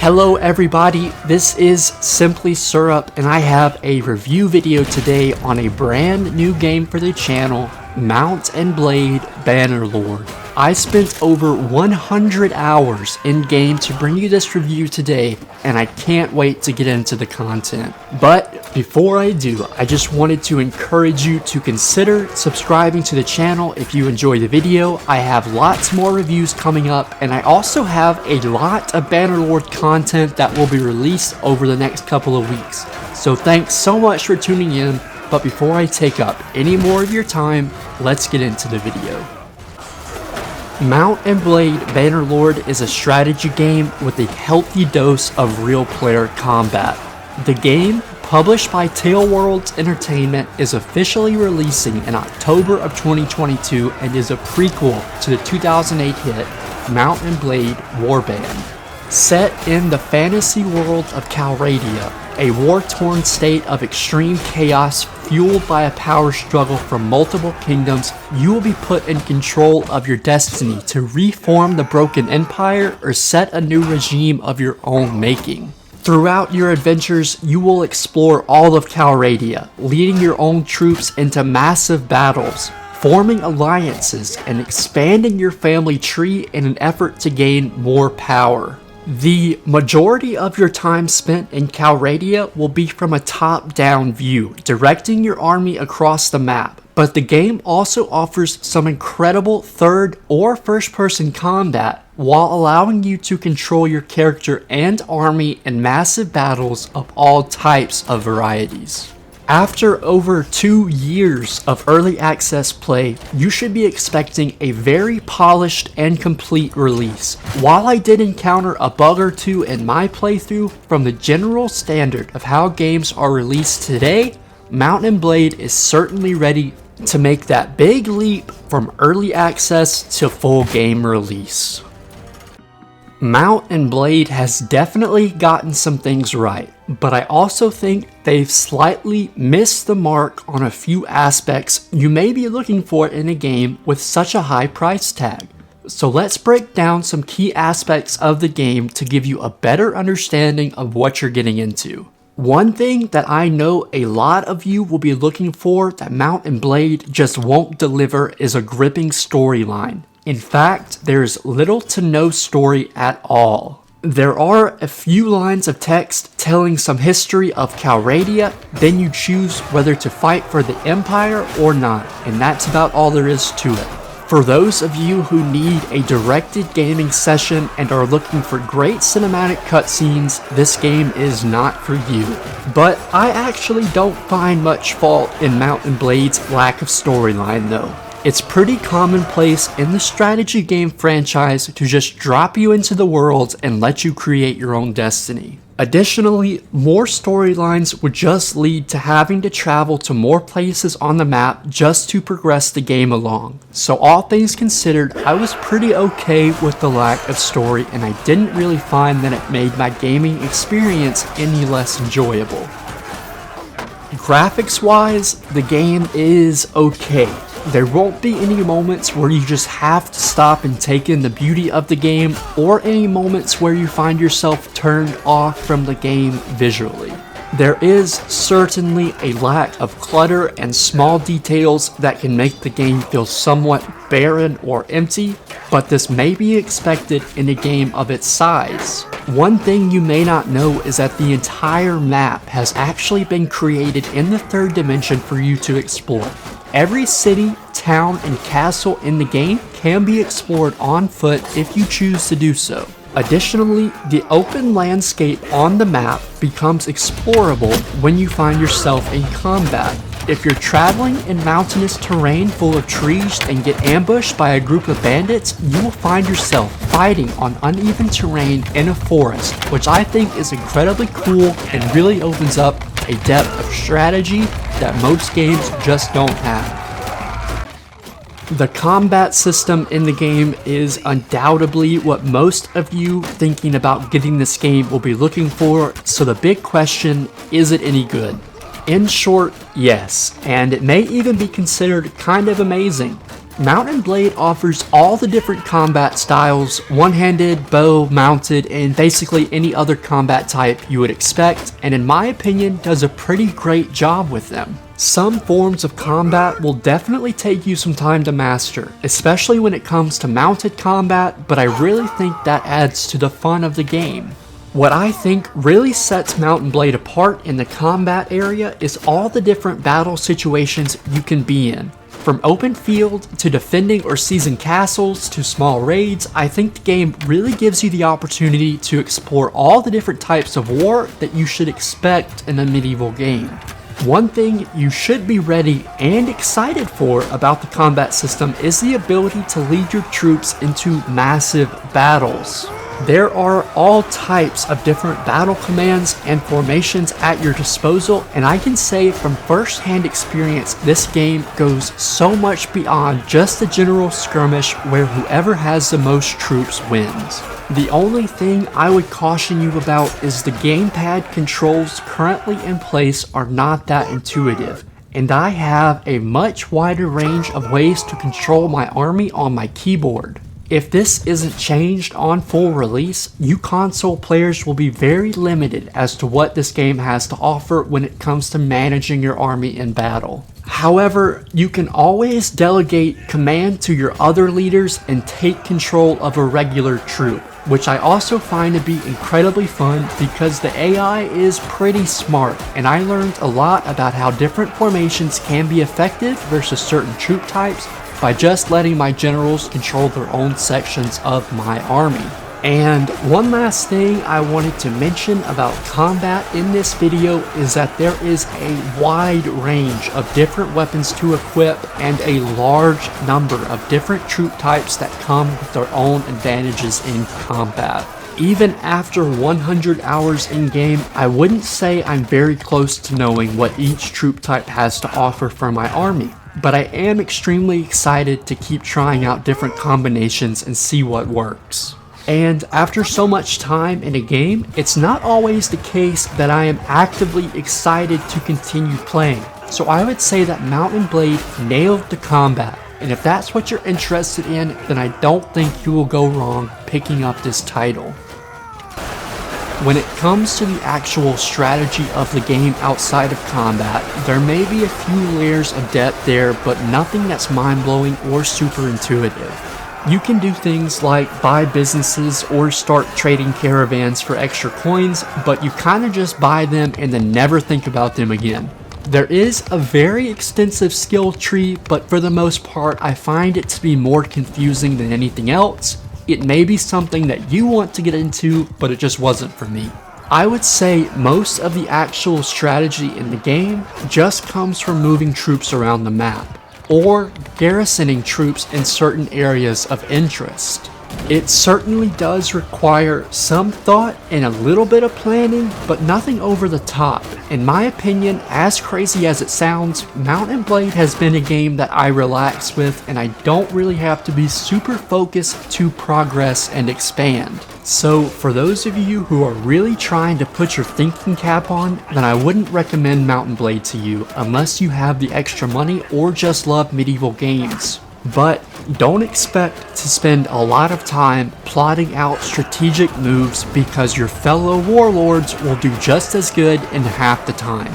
Hello everybody, this is Simply Syrup and I have a review video today on a brand new game for the channel, Mount & Blade Bannerlord. I spent over 100 hours in game to bring you this review today and I can't wait to get into the content. But before I do, I just wanted to encourage you to consider subscribing to the channel if you enjoy the video. I have lots more reviews coming up and I also have a lot of Bannerlord content that will be released over the next couple of weeks. So thanks so much for tuning in, but before I take up any more of your time, let's get into the video. Mount & Blade Bannerlord is a strategy game with a healthy dose of real player combat. The game, published by Tailworlds Entertainment, is officially releasing in October of 2022 and is a prequel to the 2008 hit Mount & Blade Warband. Set in the fantasy world of Calradia, a war-torn state of extreme chaos fueled by a power struggle from multiple kingdoms, you will be put in control of your destiny to reform the broken empire or set a new regime of your own making. Throughout your adventures, you will explore all of Calradia, leading your own troops into massive battles, forming alliances, and expanding your family tree in an effort to gain more power. The majority of your time spent in Calradia will be from a top-down view, directing your army across the map, but the game also offers some incredible third or first-person combat while allowing you to control your character and army in massive battles of all types of varieties. After over 2 years of early access play, you should be expecting a very polished and complete release. While I did encounter a bug or two in my playthrough, from the general standard of how games are released today, Mount & Blade is certainly ready to make that big leap from early access to full game release. Mount & Blade has definitely gotten some things right, but I also think they've slightly missed the mark on a few aspects you may be looking for in a game with such a high price tag. So let's break down some key aspects of the game to give you a better understanding of what you're getting into. One thing that I know a lot of you will be looking for that Mount & Blade just won't deliver is a gripping storyline. In fact, there's little to no story at all. There are a few lines of text telling some history of Calradia, then you choose whether to fight for the Empire or not, and that's about all there is to it. For those of you who need a directed gaming session and are looking for great cinematic cutscenes, this game is not for you. But I actually don't find much fault in Mount & Blade's lack of storyline though. It's pretty commonplace in the strategy game franchise to just drop you into the world and let you create your own destiny. Additionally, more storylines would just lead to having to travel to more places on the map just to progress the game along. So all things considered, I was pretty okay with the lack of story and I didn't really find that it made my gaming experience any less enjoyable. Graphics wise, the game is okay. There won't be any moments where you just have to stop and take in the beauty of the game, or any moments where you find yourself turned off from the game visually. There is certainly a lack of clutter and small details that can make the game feel somewhat barren or empty, but this may be expected in a game of its size. One thing you may not know is that the entire map has actually been created in the third dimension for you to explore. Every city, town, and castle in the game can be explored on foot if you choose to do so. Additionally, the open landscape on the map becomes explorable when you find yourself in combat. If you're traveling in mountainous terrain full of trees and get ambushed by a group of bandits, you will find yourself fighting on uneven terrain in a forest, which I think is incredibly cool and really opens up a depth of strategy that most games just don't have. The combat system in the game is undoubtedly what most of you thinking about getting this game will be looking for, so the big question, is it any good? In short, yes, and it may even be considered kind of amazing. Mount & Blade offers all the different combat styles, one-handed, bow, mounted, and basically any other combat type you would expect, and in my opinion does a pretty great job with them. Some forms of combat will definitely take you some time to master, especially when it comes to mounted combat, but I really think that adds to the fun of the game. What I think really sets Mount & Blade apart in the combat area is all the different battle situations you can be in. From open field to defending or seizing castles to small raids, I think the game really gives you the opportunity to explore all the different types of war that you should expect in a medieval game. One thing you should be ready and excited for about the combat system is the ability to lead your troops into massive battles. There are all types of different battle commands and formations at your disposal, and I can say from first-hand experience this game goes so much beyond just the general skirmish where whoever has the most troops wins. The only thing I would caution you about is the gamepad controls currently in place are not that intuitive, and I have a much wider range of ways to control my army on my keyboard. If this isn't changed on full release, you console players will be very limited as to what this game has to offer when it comes to managing your army in battle. However, you can always delegate command to your other leaders and take control of a regular troop, which I also find to be incredibly fun because the AI is pretty smart, and I learned a lot about how different formations can be effective versus certain troop types by just letting my generals control their own sections of my army. And one last thing I wanted to mention about combat in this video is that there is a wide range of different weapons to equip and a large number of different troop types that come with their own advantages in combat. Even after 100 hours in game, I wouldn't say I'm very close to knowing what each troop type has to offer for my army, but I am extremely excited to keep trying out different combinations and see what works. And after so much time in a game, it's not always the case that I am actively excited to continue playing. So I would say that Mount & Blade nailed the combat, and if that's what you're interested in, then I don't think you will go wrong picking up this title. When it comes to the actual strategy of the game outside of combat, there may be a few layers of depth there, but nothing that's mind-blowing or super intuitive. You can do things like buy businesses or start trading caravans for extra coins, but you kinda just buy them and then never think about them again. There is a very extensive skill tree, but for the most part I find it to be more confusing than anything else. It may be something that you want to get into, but it just wasn't for me. I would say most of the actual strategy in the game just comes from moving troops around the map, or garrisoning troops in certain areas of interest. It certainly does require some thought and a little bit of planning, but nothing over the top. In my opinion, as crazy as it sounds, Mount & Blade has been a game that I relax with, and I don't really have to be super focused to progress and expand. So for those of you who are really trying to put your thinking cap on, then I wouldn't recommend Mount & Blade to you unless you have the extra money or just love medieval games. But don't expect to spend a lot of time plotting out strategic moves because your fellow warlords will do just as good in half the time.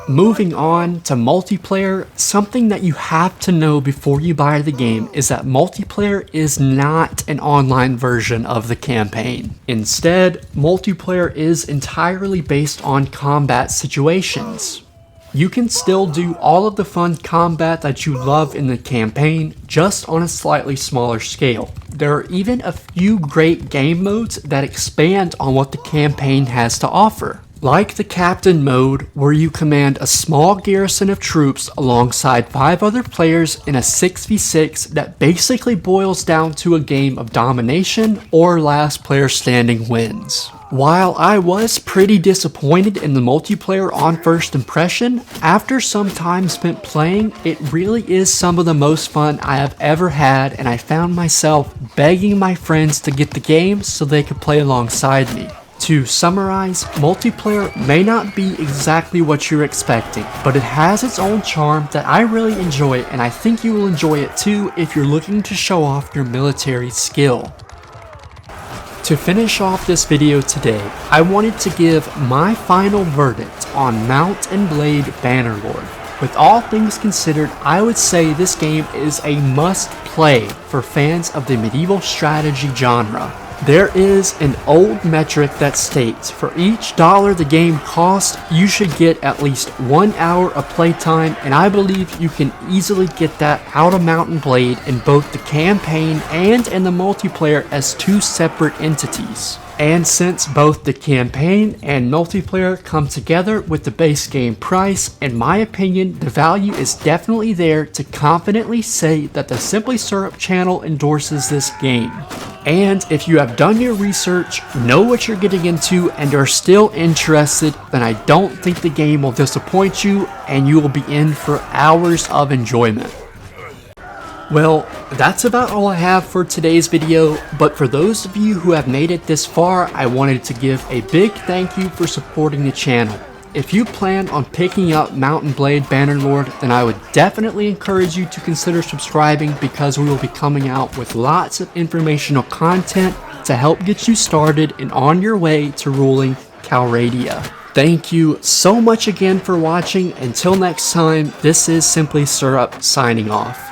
Moving on to multiplayer, something that you have to know before you buy the game is that multiplayer is not an online version of the campaign. Instead, multiplayer is entirely based on combat situations. You can still do all of the fun combat that you love in the campaign, just on a slightly smaller scale. There are even a few great game modes that expand on what the campaign has to offer. Like the Captain mode, where you command a small garrison of troops alongside 5 other players in a 6v6 that basically boils down to a game of domination or last player standing wins. While I was pretty disappointed in the multiplayer on first impression, after some time spent playing, it really is some of the most fun I have ever had, and I found myself begging my friends to get the game so they could play alongside me. To summarize, multiplayer may not be exactly what you're expecting, but it has its own charm that I really enjoy, and I think you will enjoy it too if you're looking to show off your military skill. To finish off this video today, I wanted to give my final verdict on Mount and Blade Bannerlord. With all things considered, I would say this game is a must-play for fans of the medieval strategy genre. There is an old metric that states for each dollar the game costs, you should get at least 1 hour of playtime, and I believe you can easily get that out of Mount and Blade in both the campaign and in the multiplayer as two separate entities. And since both the campaign and multiplayer come together with the base game price, in my opinion, the value is definitely there to confidently say that the Simply Syrup channel endorses this game. And if you have done your research, know what you're getting into, and are still interested, then I don't think the game will disappoint you, and you will be in for hours of enjoyment. Well, that's about all I have for today's video, but for those of you who have made it this far, I wanted to give a big thank you for supporting the channel. If you plan on picking up Mount and Blade Bannerlord, then I would definitely encourage you to consider subscribing, because we will be coming out with lots of informational content to help get you started and on your way to ruling Calradia. Thank you so much again for watching. Until next time, this is Simply Syrup signing off.